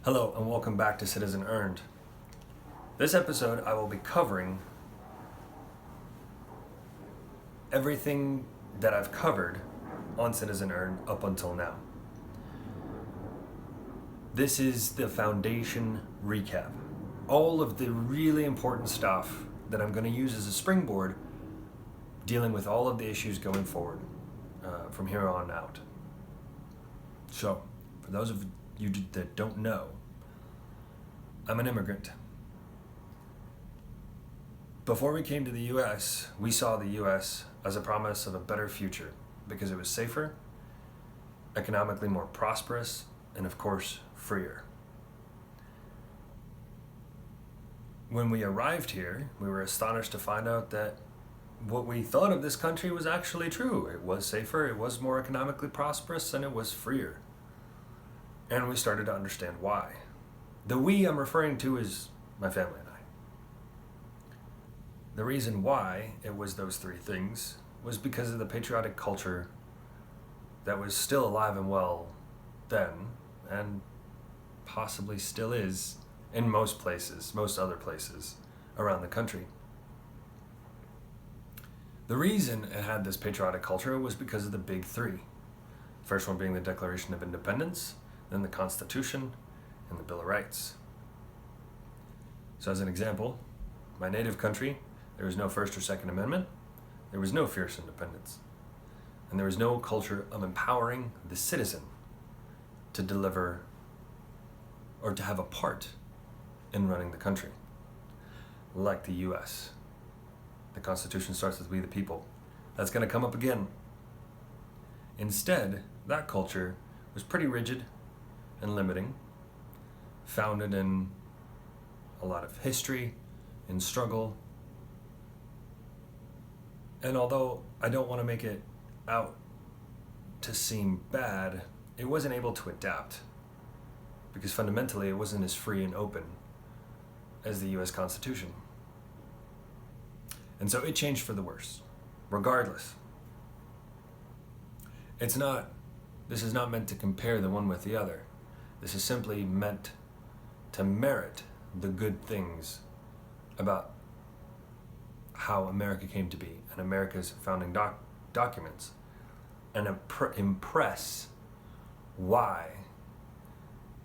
Hello and welcome back to Citizen Earned. This episode I will be covering everything that I've covered on Citizen Earned up until now. This is the foundation recap. All of the really important stuff that I'm going to use as a springboard dealing with all of the issues going forward from here on out. So, for those of you that don't know, I'm an immigrant. Before we came to the US, we saw the US as a promise of a better future because it was safer, economically more prosperous, and of course, freer. When we arrived here, we were astonished to find out that what we thought of this country was actually true. It was safer, it was more economically prosperous, and it was freer. And we started to understand why. The we I'm referring to is my family and I. The reason why it was those three things was because of the patriotic culture that was still alive and well then, and possibly still is in most other places around the country. The reason it had this patriotic culture was because of the big three. First one being the Declaration of Independence, then the Constitution, and the Bill of Rights. So as an example, my native country, there was no First or Second Amendment, there was no fierce independence, and there was no culture of empowering the citizen to deliver or to have a part in running the country, like the US. The Constitution starts with "we the people." That's going to come up again. Instead, that culture was pretty rigid and limiting, founded in a lot of history and struggle. And although I don't want to make it out to seem bad, it wasn't able to adapt because fundamentally it wasn't as free and open as the US Constitution. And so it changed for the worse, regardless. This is not meant to compare the one with the other. This is simply meant to merit the good things about how America came to be and America's founding documents, and impress why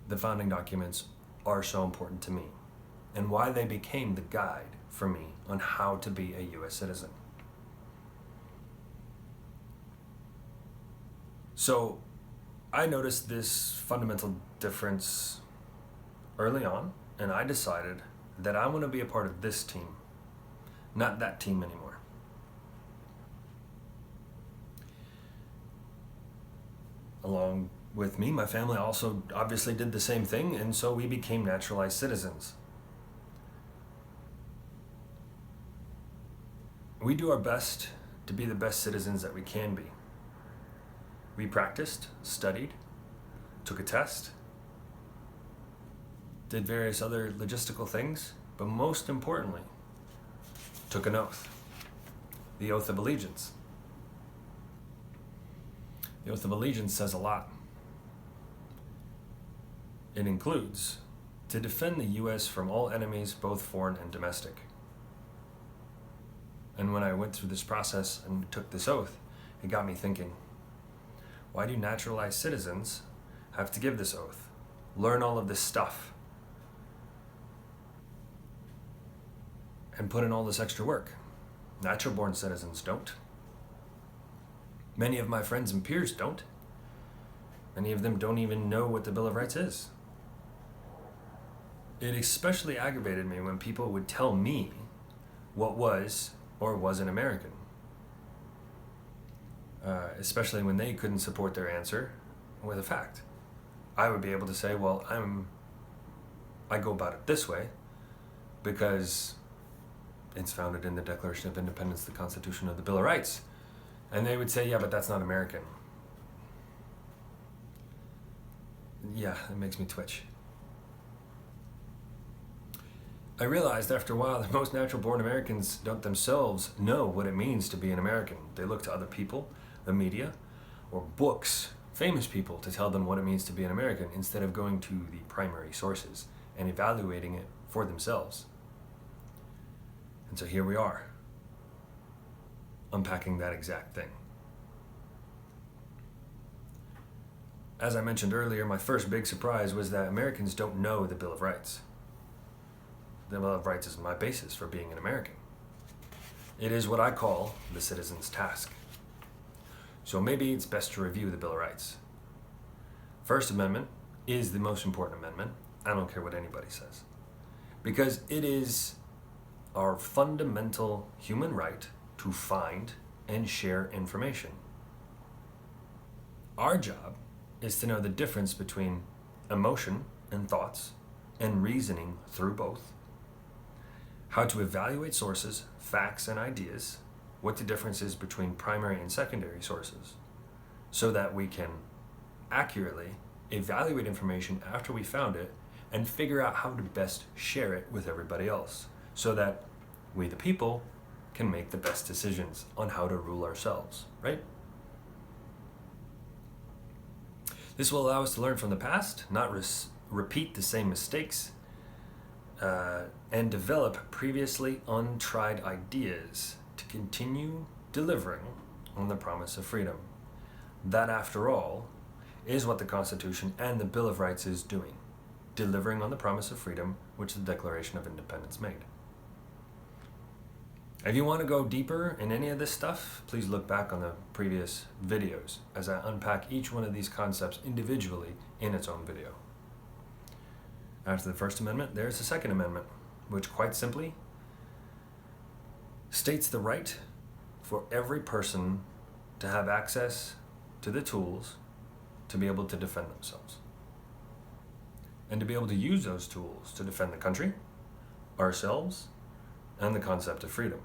the founding documents are so important to me and why they became the guide for me on how to be a US citizen. So I noticed this fundamental difference early on, and I decided that I want to be a part of this team, not that team anymore. Along with me, my family also obviously did the same thing, and so we became naturalized citizens. We do our best to be the best citizens that we can be. We practiced, studied, took a test, did various other logistical things, but most importantly, took an oath, the Oath of Allegiance. The Oath of Allegiance says a lot. It includes to defend the U.S. from all enemies, both foreign and domestic. And when I went through this process and took this oath, it got me thinking, why do naturalized citizens have to give this oath, learn all of this stuff, and put in all this extra work? Natural-born citizens don't. Many of my friends and peers don't. Many of them don't even know what the Bill of Rights is. It especially aggravated me when people would tell me what was or wasn't American. Especially when they couldn't support their answer with a fact. I would be able to say, well, I go about it this way because it's founded in the Declaration of Independence, the Constitution, of the Bill of Rights. And they would say, yeah, but that's not American. Yeah, it makes me twitch. I realized after a while that most natural-born Americans don't themselves know what it means to be an American. They look to other people, the media, or books famous people to tell them what it means to be an American instead of going to the primary sources and evaluating it for themselves. And so here we are, unpacking that exact thing. As I mentioned earlier, my first big surprise was that Americans don't know the Bill of Rights. The Bill of Rights is my basis for being an American. It is what I call the citizen's task. So maybe it's best to review the Bill of Rights. First Amendment is the most important amendment. I don't care what anybody says. Because it is our fundamental human right to find and share information. Our job is to know the difference between emotion and thoughts and reasoning through both, how to evaluate sources, facts, and ideas, what the difference is between primary and secondary sources, so that we can accurately evaluate information after we found it and figure out how to best share it with everybody else, so that we, the people, can make the best decisions on how to rule ourselves, right? This will allow us to learn from the past, not repeat the same mistakes, and develop previously untried ideas to continue delivering on the promise of freedom. That, after all, is what the Constitution and the Bill of Rights is doing, delivering on the promise of freedom which the Declaration of Independence made. If you want to go deeper in any of this stuff, please look back on the previous videos as I unpack each one of these concepts individually in its own video. After the First Amendment, there's the Second Amendment, which quite simply states the right for every person to have access to the tools to be able to defend themselves and to be able to use those tools to defend the country, ourselves, and the concept of freedom.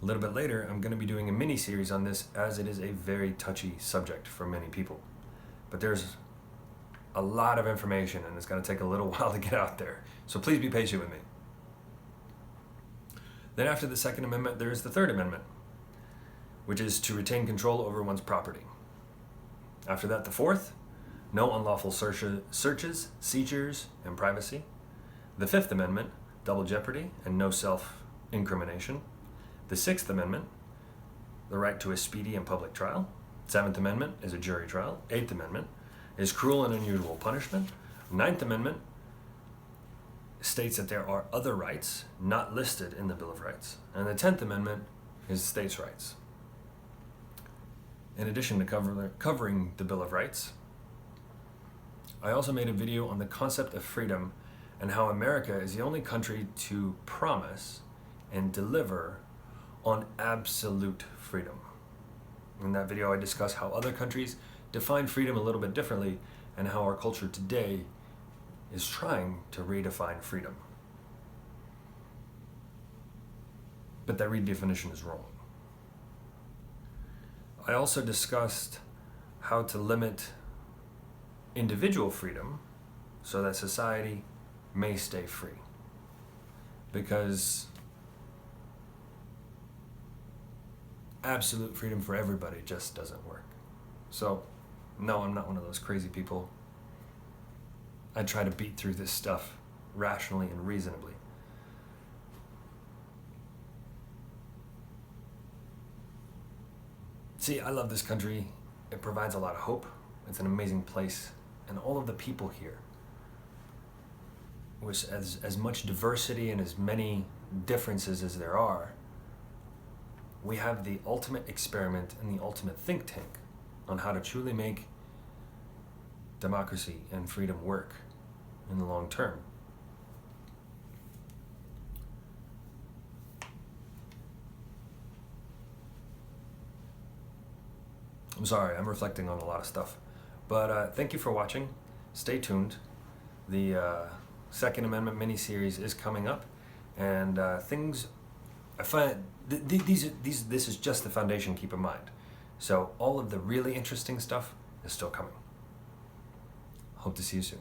A little bit later, I'm going to be doing a mini-series on this as it is a very touchy subject for many people. But there's a lot of information and it's going to take a little while to get out there. So please be patient with me. Then after the Second Amendment, there is the Third Amendment, which is to retain control over one's property. After that, the Fourth, no unlawful searches, seizures, and privacy. The Fifth Amendment, double jeopardy and no self-incrimination. The Sixth Amendment, the right to a speedy and public trial. Seventh Amendment is a jury trial. Eighth Amendment is cruel and unusual punishment. Ninth Amendment states that there are other rights not listed in the Bill of Rights. And the 10th Amendment is states' rights. In addition to covering the Bill of Rights, I also made a video on the concept of freedom and how America is the only country to promise and deliver on absolute freedom. In that video, I discuss how other countries define freedom a little bit differently and how our culture today is trying to redefine freedom. But that redefinition is wrong. I also discussed how to limit individual freedom so that society may stay free. Because absolute freedom for everybody just doesn't work. So, no, I'm not one of those crazy people. I try to beat through this stuff rationally and reasonably. See, I love this country. It provides a lot of hope. It's an amazing place. And all of the people here, with as much diversity and as many differences as there are, we have the ultimate experiment and the ultimate think tank on how to truly make democracy and freedom work in the long term. I'm sorry, I'm reflecting on a lot of stuff. But thank you for watching. Stay tuned. The Second Amendment mini-series is coming up. And things, I find, this is just the foundation, keep in mind. So all of the really interesting stuff is still coming. Hope to see you soon.